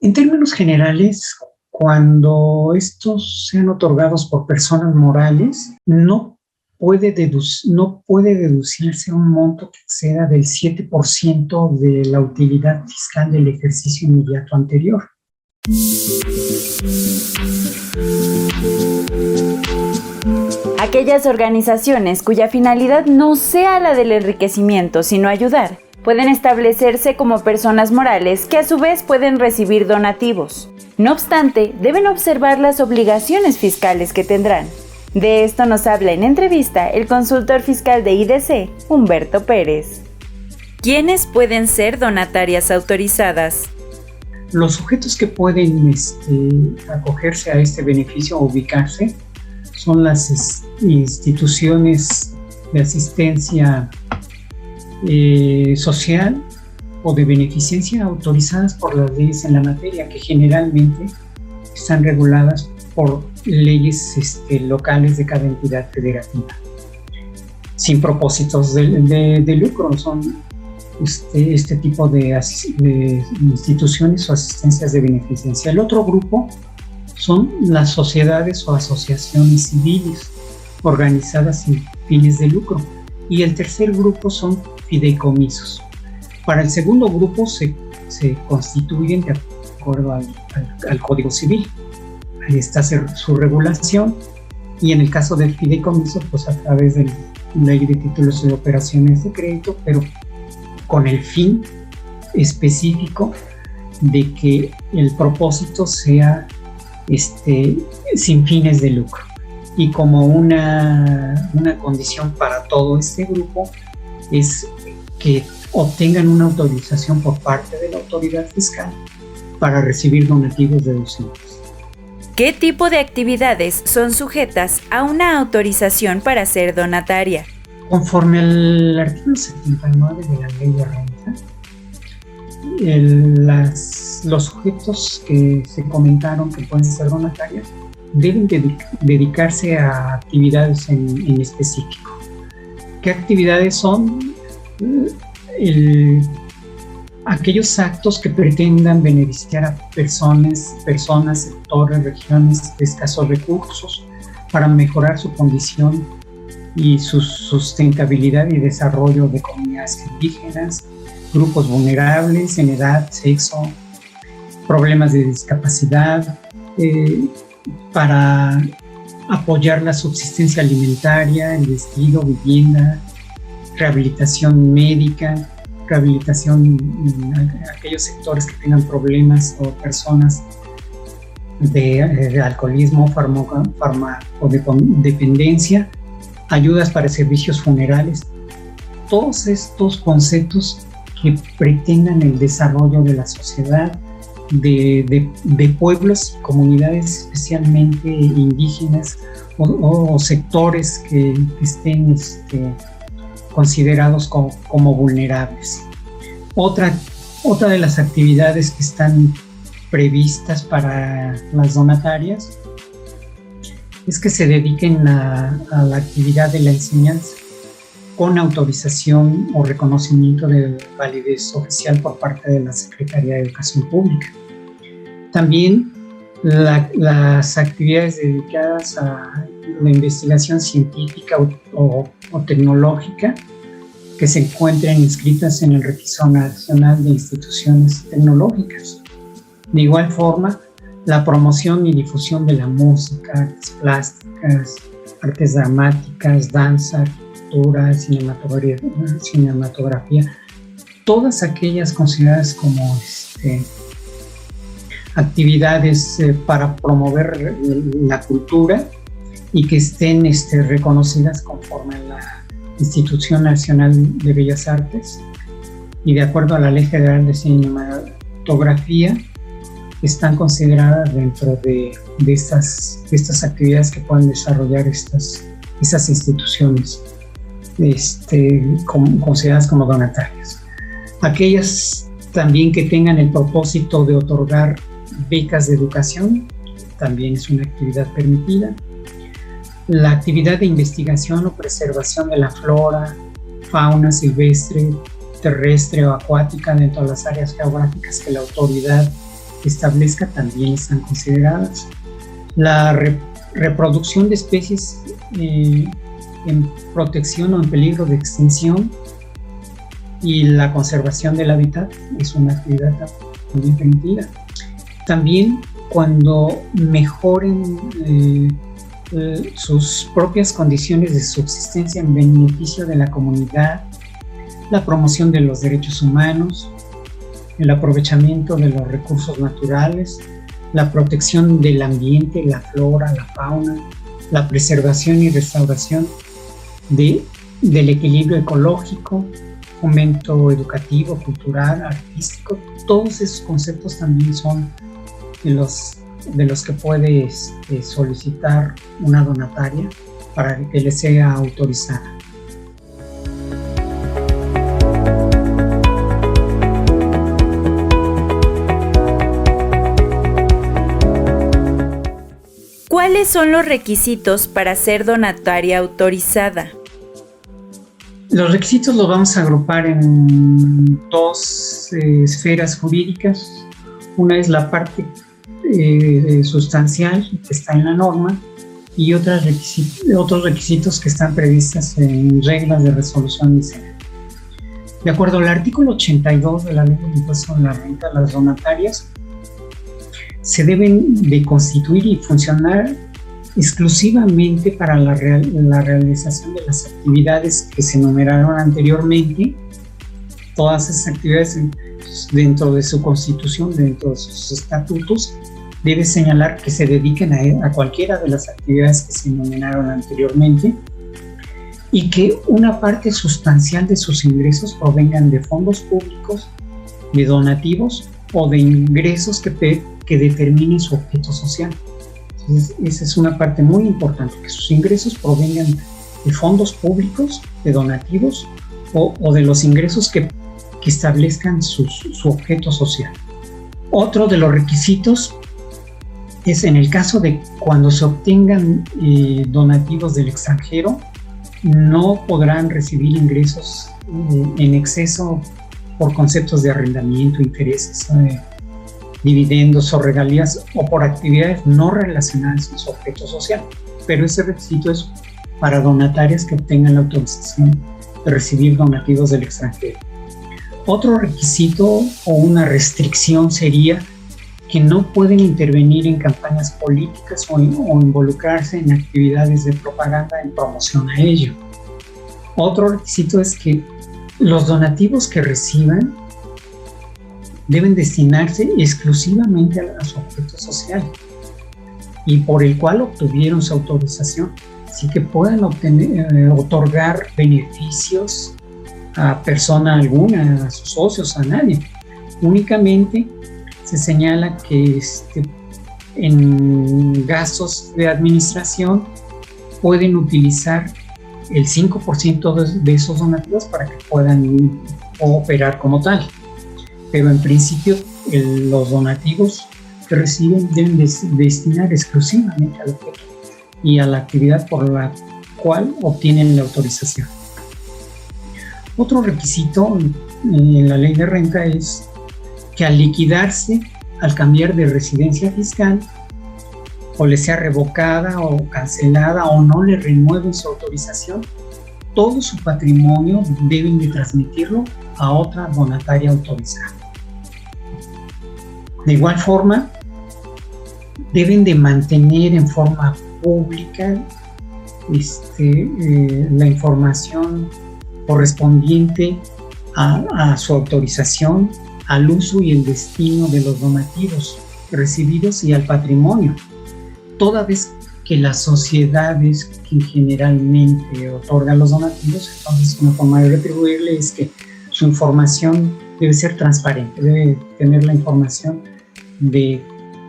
En términos generales, cuando estos sean otorgados por personas morales, no puede deducirse un monto que exceda del 7% de la utilidad fiscal del ejercicio inmediato anterior. Aquellas organizaciones cuya finalidad no sea la del enriquecimiento, sino ayudar, pueden establecerse como personas morales que a su vez pueden recibir donativos. No obstante, deben observar las obligaciones fiscales que tendrán. De esto nos habla en entrevista el consultor fiscal de IDC, Humberto Pérez. ¿Quiénes pueden ser donatarias autorizadas? Los sujetos que pueden acogerse a este beneficio o ubicarse son las instituciones de asistencia social o de beneficencia autorizadas por las leyes en la materia, que generalmente están reguladas por leyes locales de cada entidad federativa. Sin propósitos de lucro, son este tipo de instituciones o asistencias de beneficencia. El otro grupo son las sociedades o asociaciones civiles organizadas sin fines de lucro. Y el tercer grupo son fideicomisos. Para el segundo grupo se constituyen de acuerdo al Código Civil. Ahí está su regulación, y en el caso del fideicomiso, pues a través de la Ley de Títulos de Operaciones de Crédito, pero con el fin específico de que el propósito sea sin fines de lucro. Y como una condición para todo este grupo es que obtengan una autorización por parte de la autoridad fiscal para recibir donativos deducibles. ¿Qué tipo de actividades son sujetas a una autorización para ser donataria? Conforme al artículo 79 de la Ley de Renta, los sujetos que se comentaron que pueden ser donatarias deben dedicarse a actividades en específico. ¿Qué actividades son? Aquellos actos que pretendan beneficiar a personas, sectores, regiones de escasos recursos para mejorar su condición y su sustentabilidad y desarrollo de comunidades indígenas, grupos vulnerables en edad, sexo, problemas de discapacidad, para apoyar la subsistencia alimentaria, el vestido, vivienda, rehabilitación médica, rehabilitación en aquellos sectores que tengan problemas o personas de alcoholismo, farmacodependencia, ayudas para servicios funerales. Todos estos conceptos que pretendan el desarrollo de la sociedad, de pueblos y comunidades especialmente indígenas o sectores que estén considerados como vulnerables. Otra de las actividades que están previstas para las donatarias es que se dediquen a la actividad de la enseñanza con autorización o reconocimiento de validez oficial por parte de la Secretaría de Educación Pública. También las actividades dedicadas a la investigación científica o tecnológica que se encuentren inscritas en el Registro Nacional de Instituciones Tecnológicas. De igual forma, la promoción y difusión de la música, artes plásticas, artes dramáticas, danza, arquitectura, cinematografía, todas aquellas consideradas como actividades para promover la cultura y que estén reconocidas conforme a la Institución Nacional de Bellas Artes y de acuerdo a la Ley Federal de Cinematografía, están consideradas dentro de estas actividades que pueden desarrollar estas instituciones consideradas como donatarias. Aquellas también que tengan el propósito de otorgar becas de educación, también es una actividad permitida. La actividad de investigación o preservación de la flora, fauna silvestre, terrestre o acuática dentro de las áreas geográficas que la autoridad establezca también están consideradas. La reproducción de especies en protección o en peligro de extinción y la conservación del hábitat es una actividad también permitida. También cuando mejoren sus propias condiciones de subsistencia en beneficio de la comunidad, la promoción de los derechos humanos, el aprovechamiento de los recursos naturales, la protección del ambiente, la flora, la fauna, la preservación y restauración del equilibrio ecológico, fomento educativo, cultural, artístico. Todos esos conceptos también son de los que puede solicitar una donataria para que le sea autorizada. ¿Cuáles son los requisitos para ser donataria autorizada? Los requisitos los vamos a agrupar en dos esferas jurídicas. Una es la parte sustancial que está en la norma y otros requisitos que están previstas en reglas de resolución miscelánea. De acuerdo al artículo 82 de la Ley del Impuesto a la Renta, las donatarias se deben de constituir y funcionar exclusivamente para la realización de las actividades que se enumeraron anteriormente. Todas esas actividades dentro de su constitución, dentro de sus estatutos, debe señalar que se dediquen a cualquiera de las actividades que se enumeraron anteriormente y que una parte sustancial de sus ingresos provengan de fondos públicos, de donativos o de ingresos que determinen su objeto social. Entonces, esa es una parte muy importante, que sus ingresos provengan de fondos públicos, de donativos o de los ingresos que establezcan su objeto social. Otro de los requisitos es en el caso de cuando se obtengan donativos del extranjero, no podrán recibir ingresos en exceso por conceptos de arrendamiento, intereses, dividendos o regalías o por actividades no relacionadas con su objeto social. Pero ese requisito es para donatarias que obtengan la autorización de recibir donativos del extranjero. Otro requisito o una restricción sería que no pueden intervenir en campañas políticas o involucrarse en actividades de propaganda en promoción a ello. Otro requisito es que los donativos que reciban deben destinarse exclusivamente a su objeto social y por el cual obtuvieron su autorización, así que puedan otorgar beneficios a persona alguna, a sus socios, a nadie. Únicamente se señala que en gastos de administración pueden utilizar el 5% de esos donativos para que puedan operar como tal. Pero en principio los donativos que reciben deben destinar exclusivamente al objeto y a la actividad por la cual obtienen la autorización. Otro requisito en la ley de renta es que al liquidarse, al cambiar de residencia fiscal, o le sea revocada o cancelada o no le renueven su autorización, todo su patrimonio deben de transmitirlo a otra donataria autorizada. De igual forma, deben de mantener en forma pública la información correspondiente a su autorización, al uso y el destino de los donativos recibidos y al patrimonio, toda vez que las sociedades que generalmente otorgan los donativos, entonces una forma de retribuirle es que su información debe ser transparente, debe tener la información de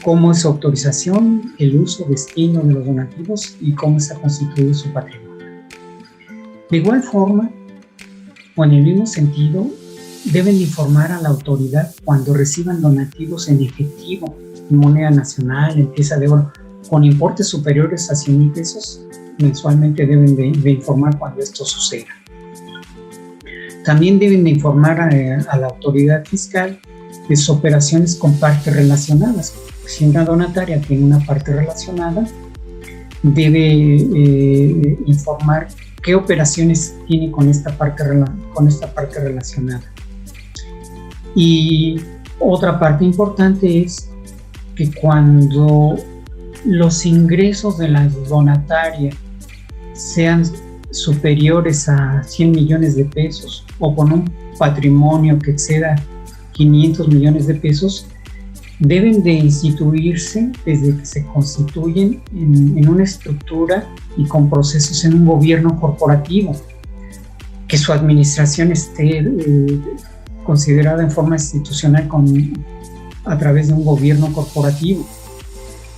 cómo es su autorización, el uso, destino de los donativos y cómo está constituido su patrimonio. De igual forma, o en el mismo sentido, deben informar a la autoridad cuando reciban donativos en efectivo, en moneda nacional, en pieza de oro, con importes superiores a 100,000 pesos, mensualmente deben de informar cuando esto suceda. También deben de informar a la autoridad fiscal operaciones con partes relacionadas. Si una donataria tiene una parte relacionada, debe informar qué operaciones tiene con esta parte relacionada. Y otra parte importante es que cuando los ingresos de la donataria sean superiores a 100 millones de pesos o con un patrimonio que exceda 500 millones de pesos, deben de instituirse desde que se constituyen en una estructura y con procesos en un gobierno corporativo, que su administración esté considerada en forma institucional a través de un gobierno corporativo,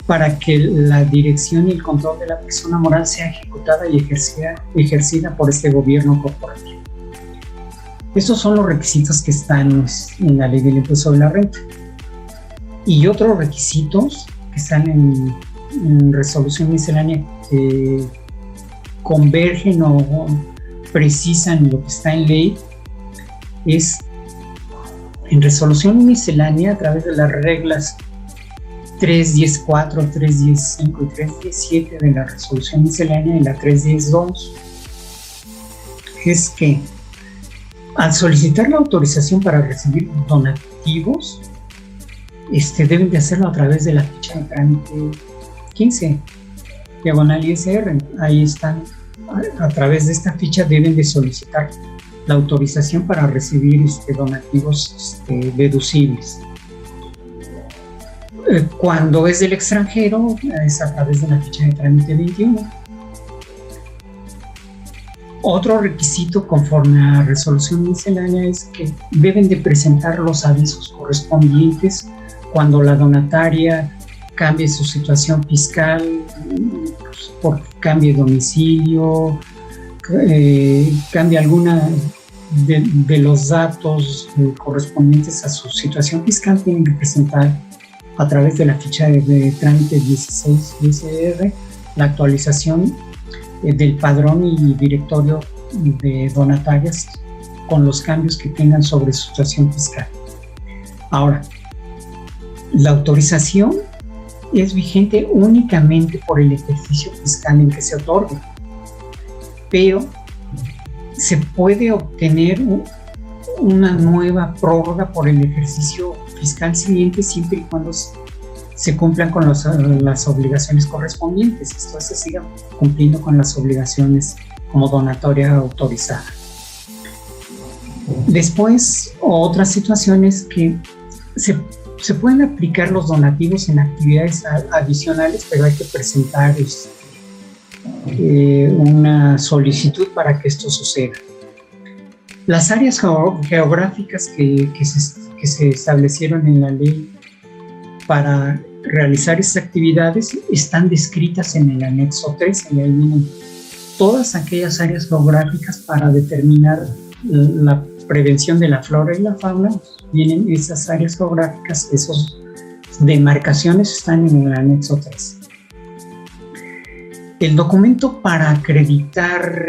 para que la dirección y el control de la persona moral sea ejecutada y ejercida por este gobierno corporativo. Estos son los requisitos que están en la ley del impuesto sobre la renta. Y otros requisitos que están en resolución miscelánea que convergen o precisan lo que está en ley es en resolución miscelánea a través de las reglas 3.10.4, 3.10.5 y 3.10.7 de la resolución miscelánea y la 3.10.2 es que al solicitar la autorización para recibir donativos, deben de hacerlo a través de la ficha de trámite 15, diagonal ISR. Ahí están, a través de esta ficha deben de solicitar la autorización para recibir donativos deducibles. Cuando es del extranjero, es a través de la ficha de trámite 21. Otro requisito conforme a resolución miscelánea es que deben de presentar los avisos correspondientes cuando la donataria cambie su situación fiscal, porque cambie domicilio, cambie alguna de los datos correspondientes a su situación fiscal, tienen que presentar a través de la ficha de trámite 16 ISR la actualización del padrón y directorio de donatarias con los cambios que tengan sobre su situación fiscal. Ahora, la autorización es vigente únicamente por el ejercicio fiscal en que se otorgue, pero se puede obtener una nueva prórroga por el ejercicio fiscal siguiente siempre y cuando se cumplan con las obligaciones correspondientes. Esto se siga cumpliendo con las obligaciones como donataria autorizada. Después, otras situaciones que se pueden aplicar los donativos en actividades adicionales, pero hay que presentar una solicitud para que esto suceda. Las áreas geográficas que se establecieron en la ley para realizar estas actividades están descritas en el anexo 3, en el vienen todas aquellas áreas geográficas para determinar la prevención de la flora y la fauna. Vienen esas áreas geográficas, esas demarcaciones están en el anexo 3. El documento para acreditar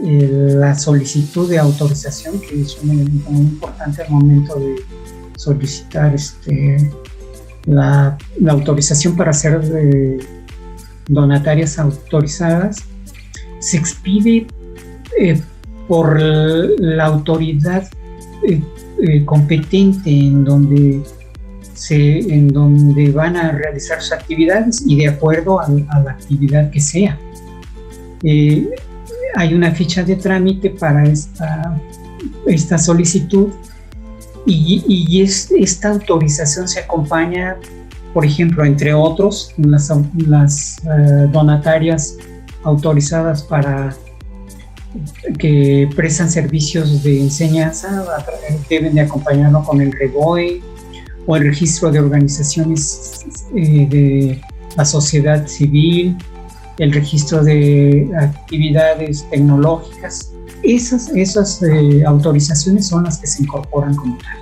la solicitud de autorización, que es un elemento muy importante al momento de solicitar la autorización para ser donatarias autorizadas, se expide por la autoridad competente en donde van a realizar sus actividades y de acuerdo a la actividad que sea. Hay una ficha de trámite para esta solicitud y esta autorización se acompaña, por ejemplo, entre otros, las donatarias autorizadas para que prestan servicios de enseñanza deben de acompañarlo con el REGOE o el registro de organizaciones de la sociedad civil, el registro de actividades tecnológicas. Esas autorizaciones son las que se incorporan como tal.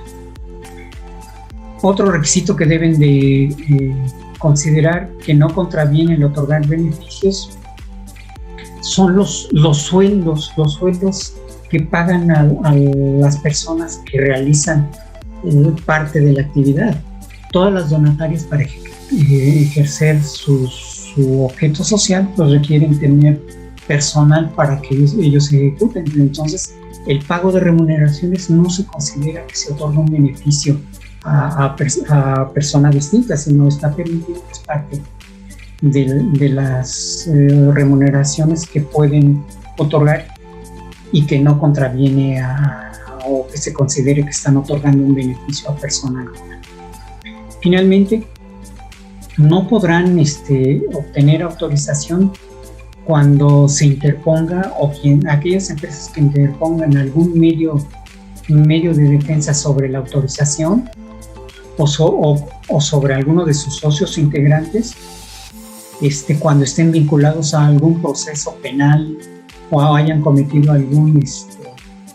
Otro requisito que deben de considerar que no contraviene el otorgar beneficios son los sueldos que pagan a las personas que realizan parte de la actividad. Todas las donatarias para ejercer su objeto social pues requieren tener personal para que ellos se ejecuten. Entonces, el pago de remuneraciones no se considera que se otorga un beneficio a personas distintas, sino está permitido que es parte de las remuneraciones que pueden otorgar y que no contraviene o que se considere que están otorgando un beneficio a persona alguna. Finalmente, no podrán obtener autorización cuando se interponga aquellas empresas que interpongan algún medio de defensa sobre la autorización o sobre alguno de sus socios integrantes, cuando estén vinculados a algún proceso penal o hayan cometido algún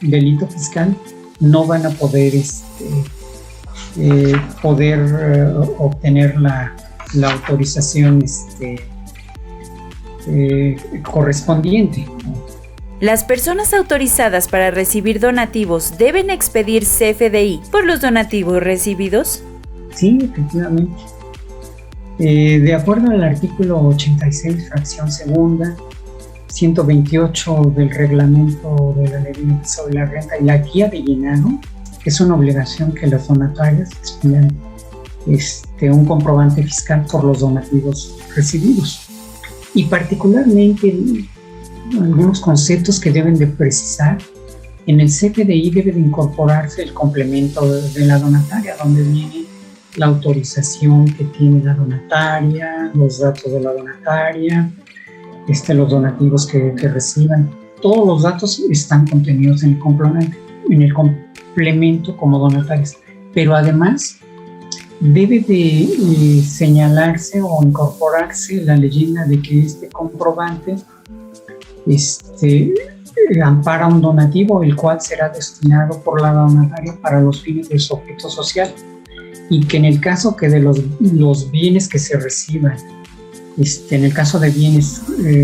delito fiscal, no van a poder obtener la autorización correspondiente. Las personas autorizadas para recibir donativos deben expedir CFDI por los donativos recibidos. Sí, efectivamente. De acuerdo al artículo 86, fracción segunda, 128 del reglamento de la ley sobre la renta y la guía de llenado, es una obligación que las donatarias expidan un comprobante fiscal por los donativos recibidos. Y particularmente algunos conceptos que deben de precisar. En el CFDI debe de incorporarse el complemento de la donataria, donde viene la autorización que tiene la donataria, los datos de la donataria, los donativos que reciban. Todos los datos están contenidos en el complemento como donatarias, pero además debe de señalarse o incorporarse la leyenda de que este comprobante ampara un donativo, el cual será destinado por la donataria para los fines de su objeto social, y que en el caso que de los bienes que se reciban, en el caso de bienes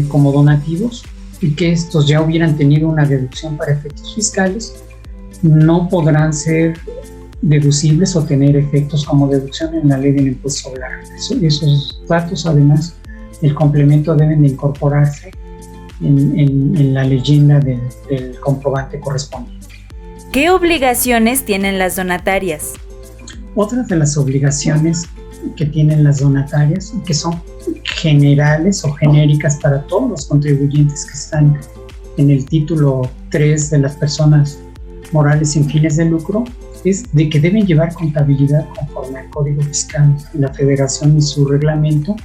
como donativos, y que estos ya hubieran tenido una deducción para efectos fiscales, no podrán ser deducibles o tener efectos como deducción en la ley del impuesto sobre la renta. Esos datos, además, el complemento deben de incorporarse en la leyenda del comprobante correspondiente. ¿Qué obligaciones tienen las donatarias? Otras de las obligaciones que tienen las donatarias, que son generales o genéricas para todos los contribuyentes que están en el título 3 de las personas morales sin fines de lucro, es de que deben llevar contabilidad conforme al Código Fiscal de la Federación y su reglamento,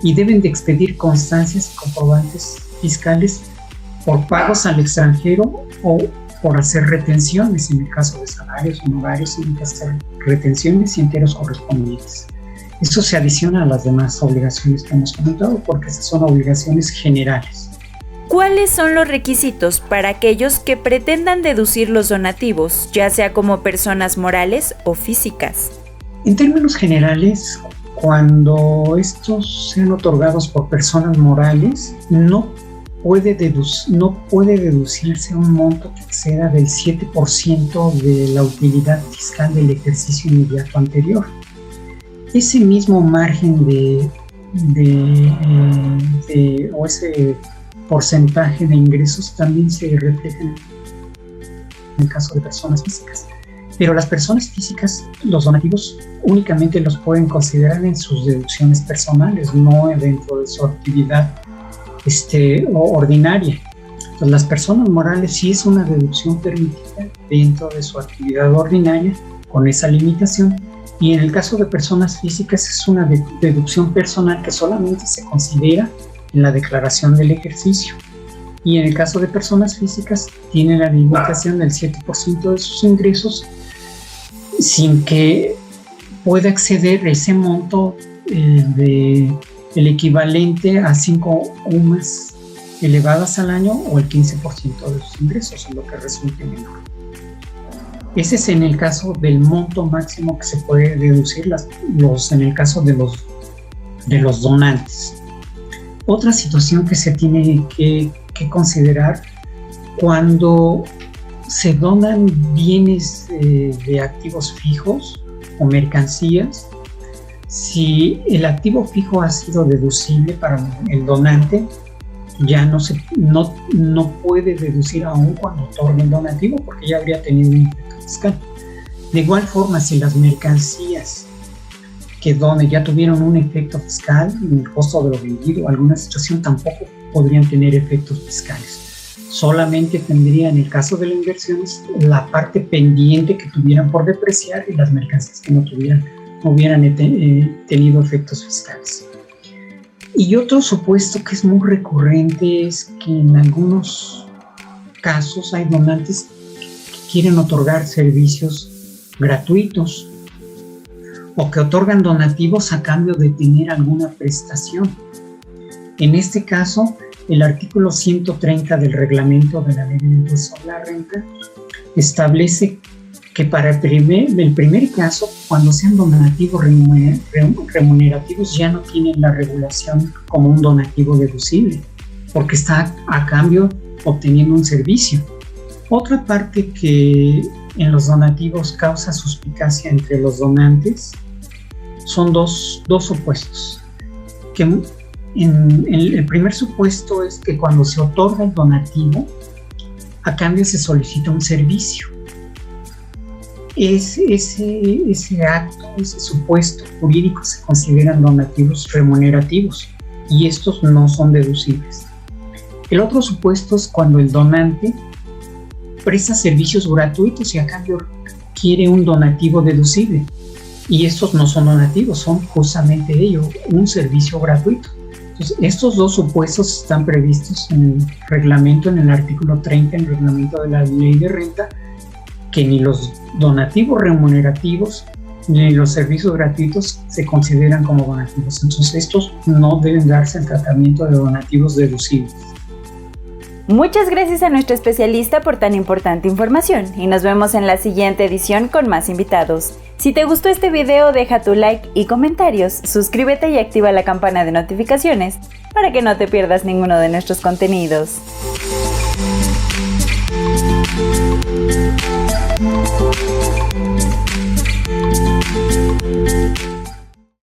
y deben de expedir constancias y comprobantes fiscales por pagos al extranjero o por hacer retenciones. En el caso de salarios, honorarios, tienen que hacer retenciones y enteros correspondientes. Esto se adiciona a las demás obligaciones que hemos comentado, porque esas son obligaciones generales. ¿Cuáles son los requisitos para aquellos que pretendan deducir los donativos, ya sea como personas morales o físicas? En términos generales, cuando estos sean otorgados por personas morales, no puede deducirse un monto que exceda del 7% de la utilidad fiscal del ejercicio inmediato anterior. Ese mismo margen o ese porcentaje de ingresos también se refleja en el caso de personas físicas. Pero las personas físicas, los donativos únicamente los pueden considerar en sus deducciones personales, no dentro de su actividad ordinaria. Entonces, las personas morales sí es una deducción permitida dentro de su actividad ordinaria, con esa limitación, y en el caso de personas físicas es una deducción personal que solamente se considera en la declaración del ejercicio, y en el caso de personas físicas tiene la limitación del 7% de sus ingresos, sin que pueda exceder ese monto el equivalente a 5 UMAS elevadas al año o el 15% de sus ingresos, en lo que resulte menor. Ese es en el caso del monto máximo que se puede deducir en el caso de los donantes. Otra situación que se tiene que considerar cuando se donan bienes de activos fijos o mercancías, si el activo fijo ha sido deducible para el donante, ya no puede deducir aún cuando otorga el donativo, porque ya habría tenido un efecto fiscal. De igual forma, si las mercancías que done ya tuvieron un efecto fiscal en el costo de lo vendido o alguna situación, tampoco podrían tener efectos fiscales. Solamente tendría, en el caso de las inversiones, la parte pendiente que tuvieran por depreciar y las mercancías que no hubieran tenido efectos fiscales. Y otro supuesto que es muy recurrente es que en algunos casos hay donantes que quieren otorgar servicios gratuitos o que otorgan donativos a cambio de tener alguna prestación. En este caso, el artículo 130 del reglamento de la Ley de Impuesto sobre la Renta establece que para el primer caso, cuando sean donativos remunerativos, ya no tienen la regulación como un donativo deducible, porque está a cambio obteniendo un servicio. Otra parte que en los donativos causa suspicacia entre los donantes son dos supuestos. El primer supuesto es que cuando se otorga el donativo, a cambio se solicita un servicio. Ese acto, ese supuesto jurídico se consideran donativos remunerativos y estos no son deducibles. El otro supuesto es cuando el donante presta servicios gratuitos y a cambio quiere un donativo deducible, y estos no son donativos, son justamente ello, un servicio gratuito. Entonces, estos dos supuestos están previstos en el reglamento, en el artículo 30, en el reglamento de la Ley de Renta, que ni los donativos remunerativos ni los servicios gratuitos se consideran como donativos. Entonces, estos no deben darse el tratamiento de donativos deducibles. Muchas gracias a nuestro especialista por tan importante información y nos vemos en la siguiente edición con más invitados. Si te gustó este video, deja tu like y comentarios, suscríbete y activa la campana de notificaciones para que no te pierdas ninguno de nuestros contenidos.